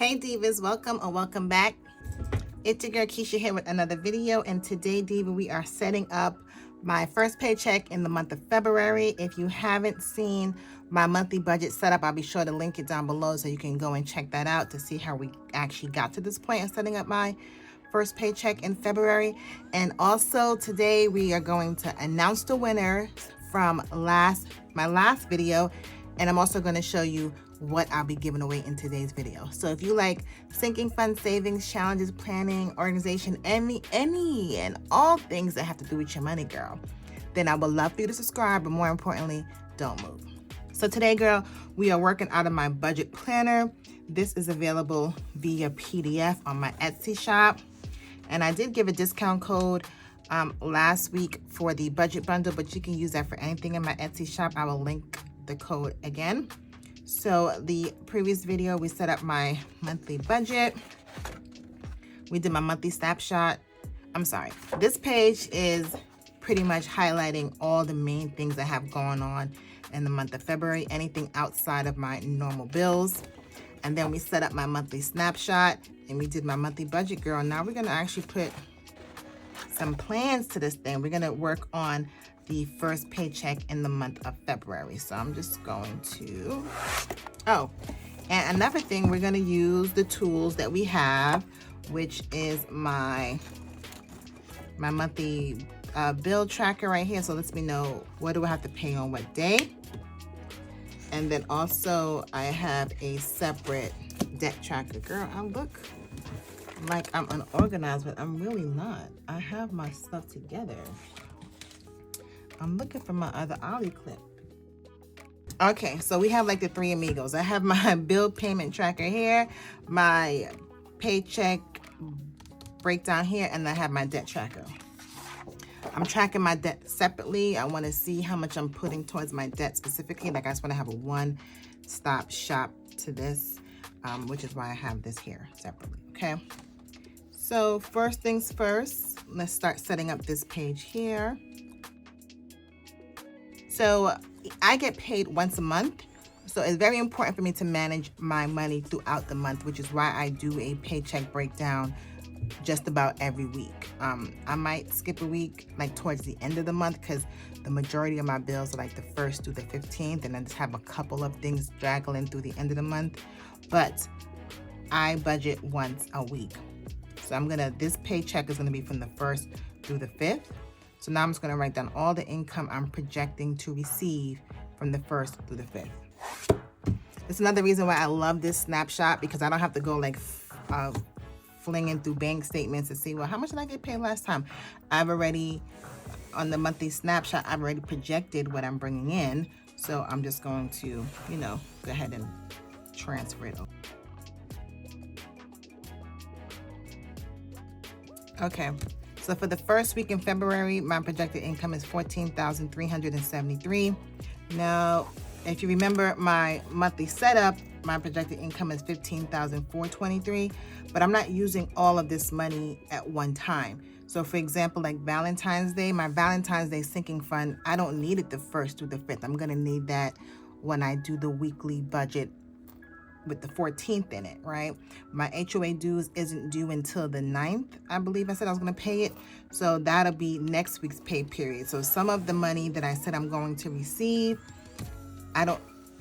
Hey Divas, welcome or welcome back. It's your girl Keisha here with another video, and today, Diva, we are setting up my first paycheck in the month of February. If you haven't seen my monthly budget setup, I'll be sure to link it down below so you can go and check that out to see how we actually got to this point of setting up my first paycheck in February. And also today we are going to announce the winner from my last video, and I'm also going to show you what I'll be giving away in today's video. So if you like sinking fund, savings, challenges, planning, organization, any and all things that have to do with your money, girl, then I would love for you to subscribe, but more importantly, don't move. So today, girl, we are working out of my budget planner. This is available via PDF on my Etsy shop. And I did give a discount code last week for the budget bundle, but you can use that for anything in my Etsy shop. I will link the code again. So the previous video, we set up my monthly budget. We did my monthly snapshot. I'm sorry. This page is pretty much highlighting all the main things I have going on in the month of February, anything outside of my normal bills. And then we set up my monthly snapshot and we did my monthly budget, girl. Now we're gonna actually put some plans to this thing. We're gonna work on the first paycheck in the month of February. So I'm just going to, and another thing, we're gonna use the tools that we have, which is my monthly bill tracker right here. So lets me know what do I have to pay on what day. And then also I have a separate debt tracker. Girl, I look like I'm unorganized, but I'm really not. I have my stuff together. I'm looking for my other Ollie clip. Okay, so we have like the three amigos. I have my bill payment tracker here, my paycheck breakdown here, and I have my debt tracker. I'm tracking my debt separately. I want to see how much I'm putting towards my debt specifically. Like I just want to have a one-stop shop to this, which is why I have this here separately, okay? So first things first, let's start setting up this page here. So I get paid once a month. So it's very important for me to manage my money throughout the month, which is why I do a paycheck breakdown just about every week. I might skip a week like towards the end of the month because the majority of my bills are like the 1st through the 15th, and I just have a couple of things dragging through the end of the month. But I budget once a week. So this paycheck is gonna be from the 1st through the 5th. So now I'm just gonna write down all the income I'm projecting to receive from the 1st through the 5th. It's another reason why I love this snapshot, because I don't have to go like flinging through bank statements to see, well, how much did I get paid last time? I've already, on the monthly snapshot, I've already projected what I'm bringing in. So I'm just going to, go ahead and transfer it over. Okay. So for the first week in February, my projected income is $14,373. Now, if you remember my monthly setup, my projected income is $15,423, but I'm not using all of this money at one time. So for example, like Valentine's Day, my Valentine's Day sinking fund, I don't need it the 1st through the 5th. I'm gonna need that when I do the weekly budget with the 14th in it, right? My HOA dues isn't due until the 9th. I believe I said I was going to pay it. So that'll be next week's pay period. So some of the money that I said I'm going to receive, I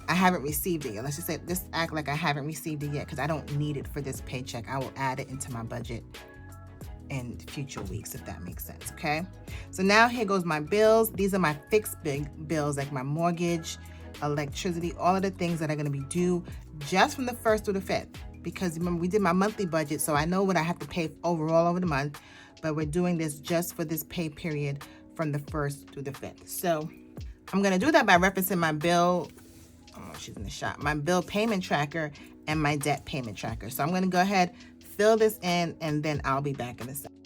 haven't received it yet. Let's just act like I haven't received it yet because I don't need it for this paycheck. I will add it into my budget in future weeks, if that makes sense, okay? So now here goes my bills. These are my fixed big bills, like my mortgage, electricity, all of the things that are going to be due just from the 1st through the 5th, because remember we did my monthly budget, so I know what I have to pay overall over the month, but we're doing this just for this pay period from the 1st through the 5th. So I'm going to do that by referencing my bill, she's in the shop, my bill payment tracker and my debt payment tracker. So I'm going to go ahead, fill this in, and then I'll be back in a second.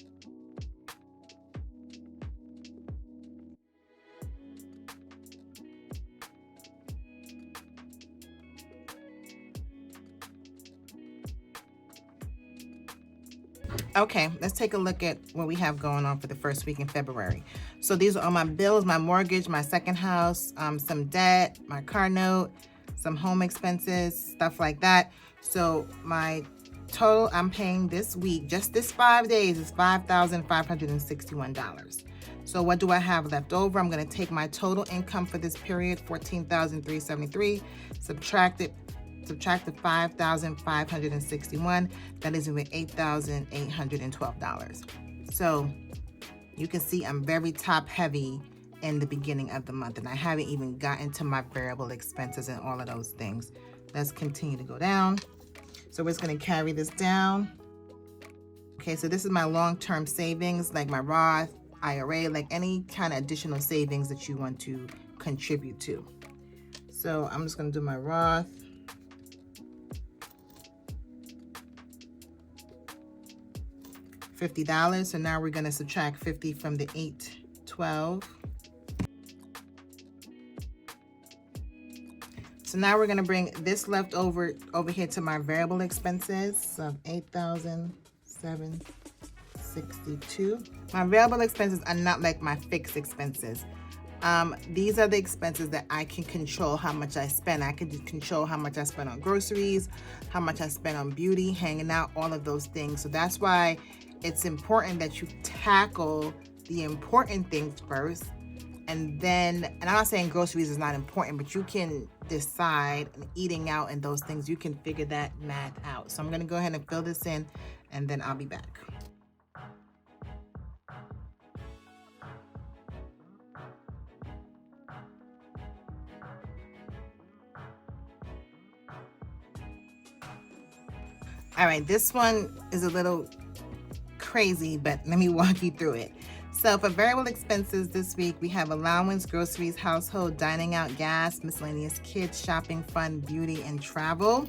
Okay, let's take a look at what we have going on for the first week in February. So these are all my bills, my mortgage, my second house, some debt, my car note, some home expenses, stuff like that. So my total I'm paying this week, just this 5 days, is $5,561. So what do I have left over? I'm going to take my total income for this period, $14,373, subtract the $5,561. That is with $8,812. So you can see I'm very top heavy in the beginning of the month, and I haven't even gotten to my variable expenses and all of those things. Let's continue to go down. So we're just going to carry this down. Okay, so this is my long-term savings, like my Roth, IRA, like any kind of additional savings that you want to contribute to. So I'm just going to do my Roth. $50. So now we're going to subtract 50 from the 812. So now we're going to bring this leftover over here to my variable expenses of $8,762. My variable expenses are not like my fixed expenses. These are the expenses that I can control how much I spend. I can control how much I spend on groceries, how much I spend on beauty, hanging out, all of those things. So that's why it's important that you tackle the important things first. And then, and I'm not saying groceries is not important, but you can decide, and eating out and those things, you can figure that math out. So I'm going to go ahead and fill this in, and then I'll be back. All right, this one is a little crazy, but let me walk you through it. So for variable expenses this week, we have allowance, groceries, household, dining out, gas, miscellaneous, kids, shopping, fun, beauty, and travel.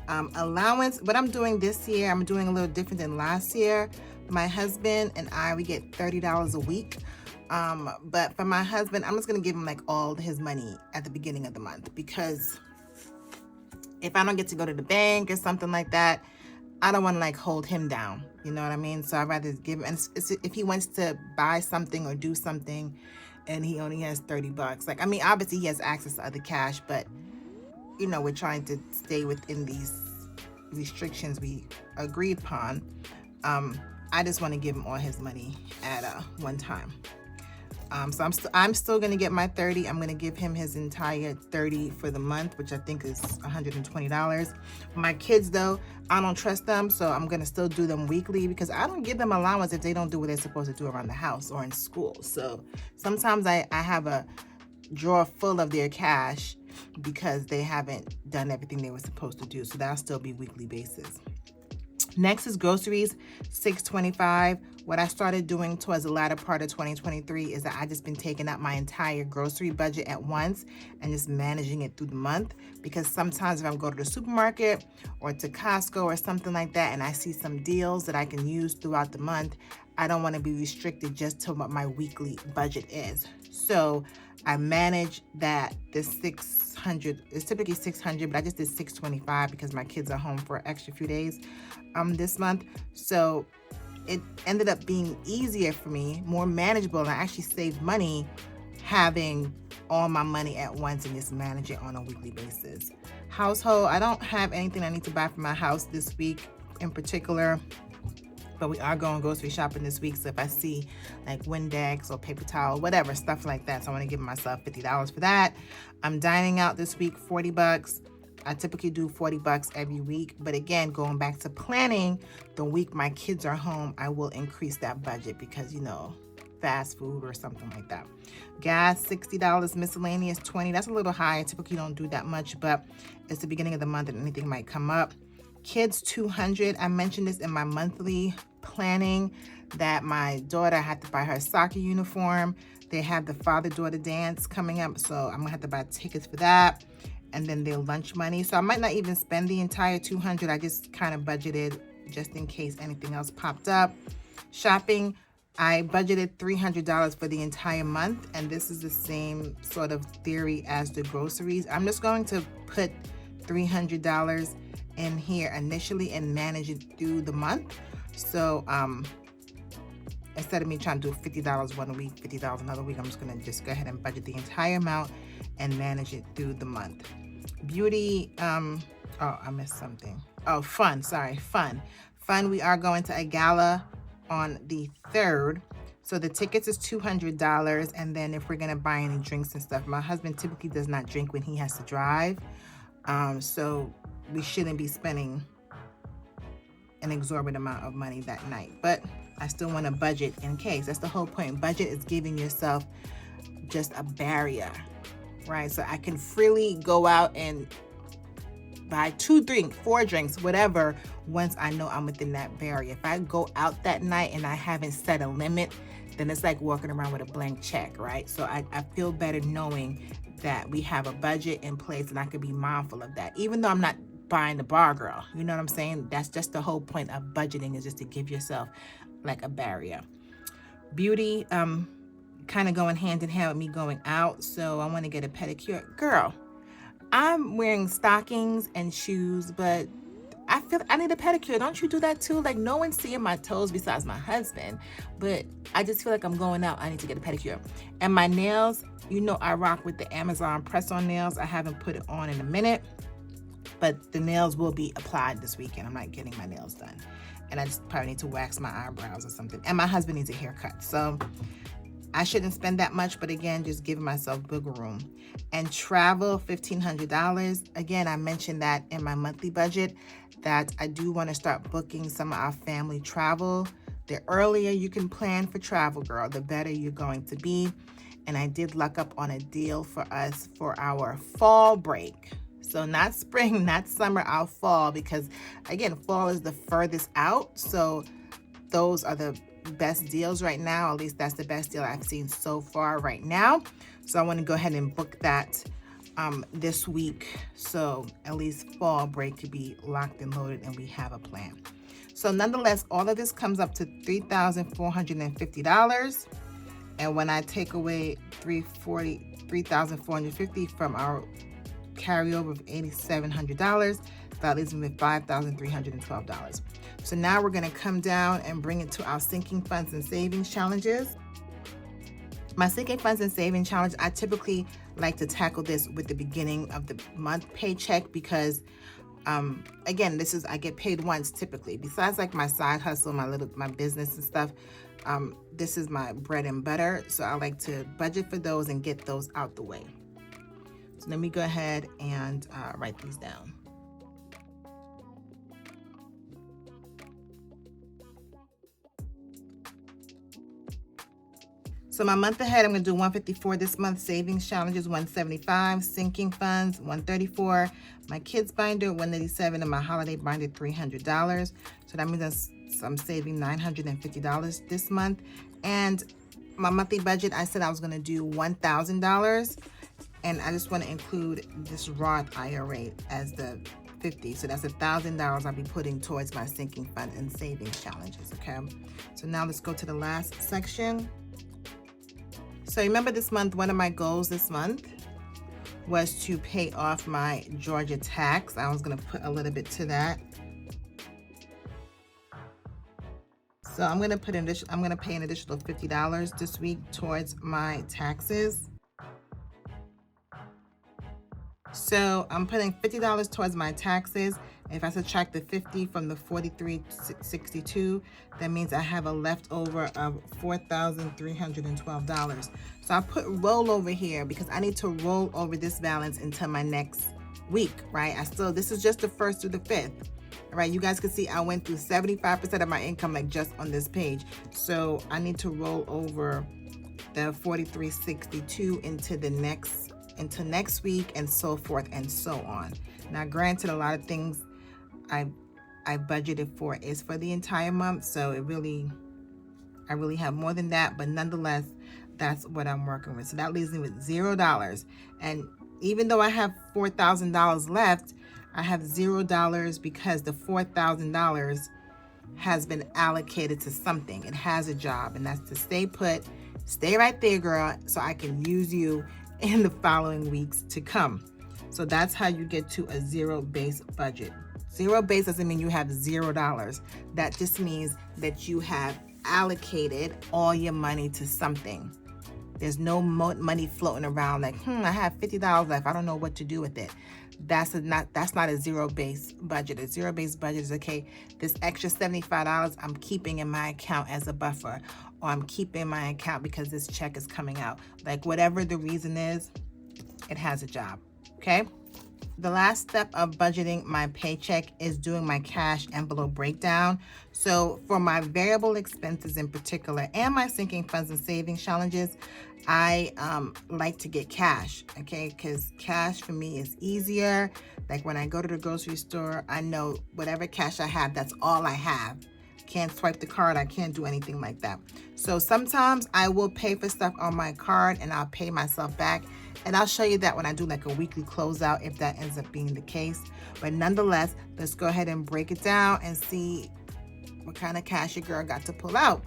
Allowance, what I'm doing this year, I'm doing a little different than last year. My husband and I, we get $30 a week. But for my husband, I'm just going to give him like all his money at the beginning of the month, because if I don't get to go to the bank or something like that, I don't want to like hold him down. You know what I mean? So I'd rather give him, and if he wants to buy something or do something and he only has $30, like, I mean, obviously he has access to other cash, but you know, we're trying to stay within these restrictions we agreed upon. I just want to give him all his money at one time. So I'm still going to get my 30. I'm going to give him his entire 30 for the month, which I think is $120. My kids, though, I don't trust them, so I'm going to still do them weekly, because I don't give them allowance if they don't do what they're supposed to do around the house or in school. So sometimes I have a drawer full of their cash because they haven't done everything they were supposed to do. So that'll still be weekly basis. Next is groceries, $625. What I started doing towards the latter part of 2023 is that I just been taking out my entire grocery budget at once and just managing it through the month, because sometimes if I'm going to the supermarket or to Costco or something like that and I see some deals that I can use throughout the month, I don't want to be restricted just to what my weekly budget is. So I manage that. This $600 is typically $600, but I just did $625 because my kids are home for an extra few days this month. So it ended up being easier for me, more manageable, and I actually saved money having all my money at once and just manage it on a weekly basis. Household, I don't have anything I need to buy for my house this week in particular, but we are going grocery shopping this week. So if I see like Windex or paper towel, whatever, stuff like that, so I want to give myself $50 for that. I'm dining out this week, $40. I typically do $40 every week, but again, going back to planning, the week my kids are home, I will increase that budget because, you know, fast food or something like that. Gas, $60, miscellaneous, $20. That's a little high. I typically don't do that much, but it's the beginning of the month and anything might come up. Kids, $200. I mentioned this in my monthly planning that my daughter had to buy her soccer uniform. They have the father-daughter dance coming up, so I'm gonna have to buy tickets for that. And then their lunch money. So I might not even spend the entire $200. I just kind of budgeted just in case anything else popped up. Shopping, I budgeted $300 for the entire month. And this is the same sort of theory as the groceries. I'm just going to put $300 in here initially and manage it through the month. So instead of me trying to do $50 one week, $50 another week, I'm just gonna just go ahead and budget the entire amount and manage it through the month. Beauty, oh, I missed something. Oh, fun, sorry, fun. Fun, we are going to a gala on the 3rd. So the tickets is $200, and then if we're gonna buy any drinks and stuff, my husband typically does not drink when he has to drive. So we shouldn't be spending an exorbitant amount of money that night, but I still want to budget in case. That's the whole point. Budget is giving yourself just a barrier, right? So I can freely go out and buy 2 drinks, 4 drinks, whatever, once I know I'm within that barrier. If I go out that night and I haven't set a limit, then it's like walking around with a blank check, right? So I feel better knowing that we have a budget in place and I could be mindful of that, even though I'm not buying the bar girl. You know what I'm saying? That's just the whole point of budgeting, is just to give yourself like a barrier. Beauty, kind of going hand in hand with me going out. So I want to get a pedicure. Girl, I'm wearing stockings and shoes, but I feel I need a pedicure. Don't you do that too? Like, no one's seeing my toes besides my husband, but I just feel like I'm going out. I need to get a pedicure. And my nails, you know, I rock with the Amazon press-on nails. I haven't put it on in a minute, but the nails will be applied this weekend. I'm not getting my nails done. And I just probably need to wax my eyebrows or something. And my husband needs a haircut. So I shouldn't spend that much, but again, just giving myself wiggle room. And travel, $1,500. Again, I mentioned that in my monthly budget, that I do want to start booking some of our family travel. The earlier you can plan for travel, girl, the better you're going to be. And I did luck up on a deal for us for our fall break. So not spring, not summer, our fall, because again, fall is the furthest out. So those are the best deals right now. At least that's the best deal I've seen so far right now. So I want to go ahead and book that this week. So at least fall break could be locked and loaded and we have a plan. So nonetheless, all of this comes up to $3,450. And when I take away $3,450 from our carryover of $8,700, that leaves me with $5,312. So now we're going to come down and bring it to our sinking funds and savings challenges. My sinking funds and savings challenge, I typically like to tackle this with the beginning of the month paycheck because again, I get paid once typically. Besides like my side hustle, my business and stuff, this is my bread and butter. So I like to budget for those and get those out the way. So let me go ahead and write these down. So my month ahead, I'm going to do 154 this month. Savings challenges, 175. Sinking funds, 134. My kids binder, 187. And my holiday binder, $300. So that means I'm saving $950 this month. And my monthly budget, I said I was going to do $1,000. And I just want to include this Roth IRA as the 50. So that's $1,000 I'll be putting towards my sinking fund and savings challenges, okay? So now let's go to the last section. So remember this month, one of my goals this month was to pay off my Georgia tax. I was going to put a little bit to that. So I'm going to pay an additional $50 this week towards my taxes. So I'm putting $50 towards my taxes. If I subtract the 50 from the 4362, that means I have a leftover of $4,312. So I put roll over here because I need to roll over this balance into my next week, right? This is just the 1st through the 5th. All right, you guys can see I went through 75% of my income like just on this page. So I need to roll over the 4362 into next week and so forth and so on. Now, granted, a lot of things I budgeted for is for the entire month, so I really have more than that, but nonetheless, that's what I'm working with. So that leaves me with $0. And even though I have $4,000 left, I have $0 because the $4,000 has been allocated to something. It has a job, and that's to stay put, stay right there, girl, so I can use you in the following weeks to come. So that's how you get to a zero-based budget. Zero base doesn't mean you have $0. That just means that you have allocated all your money to something. There's no money floating around like, I have $50 left. I don't know what to do with it. that's not a zero-based budget. A zero-based budget is, okay, this extra $75 I'm keeping in my account as a buffer, or I'm keeping my account because this check is coming out. Like, whatever the reason is, it has a job, okay? The last step of budgeting my paycheck is doing my cash envelope breakdown. So for my variable expenses in particular, and my sinking funds and savings challenges, I like to get cash, okay? Because cash for me is easier. Like when I go to the grocery store, I know whatever cash I have, that's all I have. Can't swipe the card, I can't do anything like that. So sometimes I will pay for stuff on my card and I'll pay myself back. And I'll show you that when I do like a weekly closeout, if that ends up being the case. But nonetheless, let's go ahead and break it down and see what kind of cash your girl got to pull out.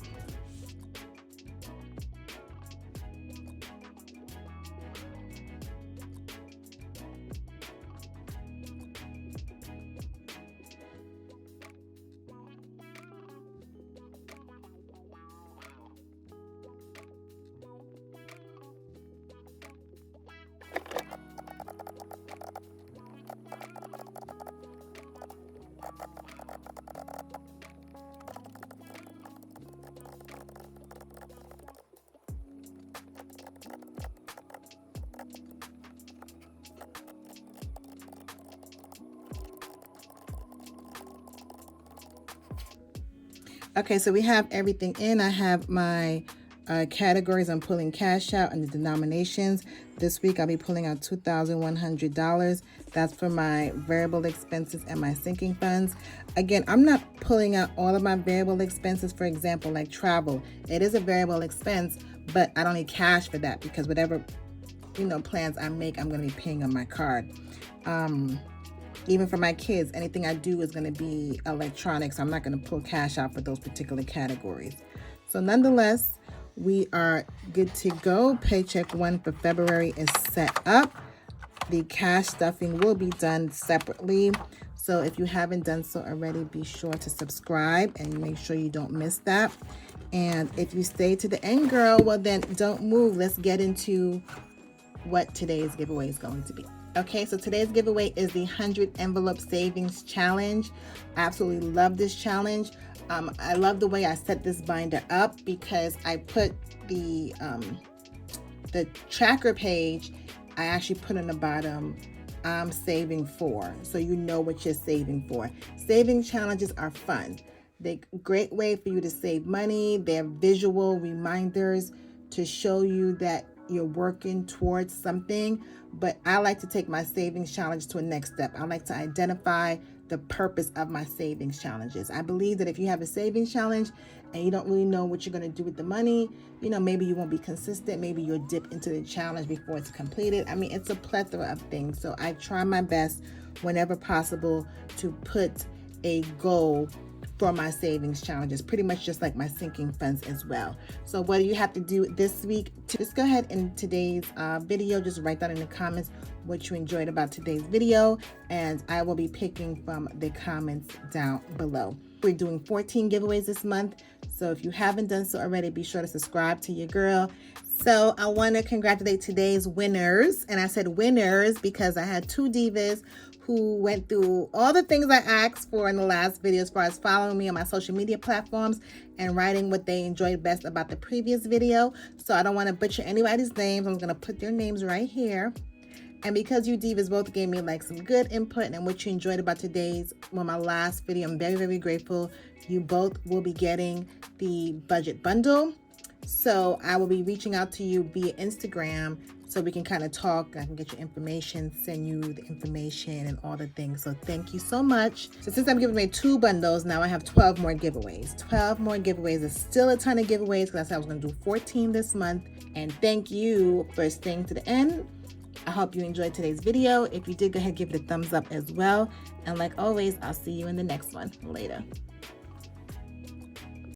Okay, so we have everything in. I have my categories. I'm pulling cash out and the denominations. This week I'll be pulling out $2,100. That's for my variable expenses and my sinking funds. Again, I'm not pulling out all of my variable expenses. For example, like travel. It is a variable expense, but I don't need cash for that because whatever, plans I make, I'm going to be paying on my card. Even for my kids, anything I do is going to be electronic, so I'm not going to pull cash out for those particular categories. So nonetheless, we are good to go. Paycheck 1 for February is set up. The cash stuffing will be done separately. So if you haven't done so already, be sure to subscribe and make sure you don't miss that. And if you stay to the end, girl, well then don't move. Let's get into what today's giveaway is going to be. Okay, so today's giveaway is the 100 Envelope Savings Challenge. I absolutely love this challenge. I love the way I set this binder up because I put the tracker page, I actually put on the bottom, I'm saving for, so you know what you're saving for. Saving challenges are fun. They're a great way for you to save money. They're visual reminders to show you that you're working towards something, but I like to take my savings challenge to a next step. I like to identify the purpose of my savings challenges. I believe that if you have a savings challenge and you don't really know what you're going to do with the money, maybe you won't be consistent. Maybe you'll dip into the challenge before it's completed. I mean, it's a plethora of things. So I try my best whenever possible to put a goal for my savings challenges, pretty much just like my sinking funds as well. So what do you have to do this week? Just go ahead in today's video, just write down in the comments what you enjoyed about today's video, and I will be picking from the comments down below. We're doing 14 giveaways this month, so if you haven't done so already, be sure to subscribe to your girl. So I want to congratulate today's winners, and I said winners because I had 2 divas who went through all the things I asked for in the last video as far as following me on my social media platforms and writing what they enjoyed best about the previous video. So I don't want to butcher anybody's names. I'm going to put their names right here. And because you divas both gave me like some good input and what you enjoyed about my last video, I'm very, very grateful. You both will be getting the budget bundle. So I will be reaching out to you via Instagram so we can kind of talk. I can get your information, send you the information and all the things. So thank you so much. So since I'm giving away 2 bundles, now I have 12 more giveaways. 12 more giveaways is still a ton of giveaways because I said I was going to do 14 this month. And thank you for staying to the end. I hope you enjoyed today's video. If you did, go ahead and give it a thumbs up as well. And like always, I'll see you in the next one. Later.